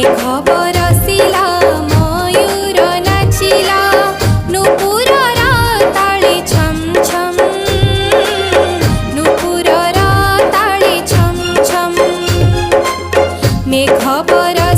मेघ बरसिला मयूर नाचिला नुपुरर ताळे छम छम नुपुरर ताळे छम छम मेघ बर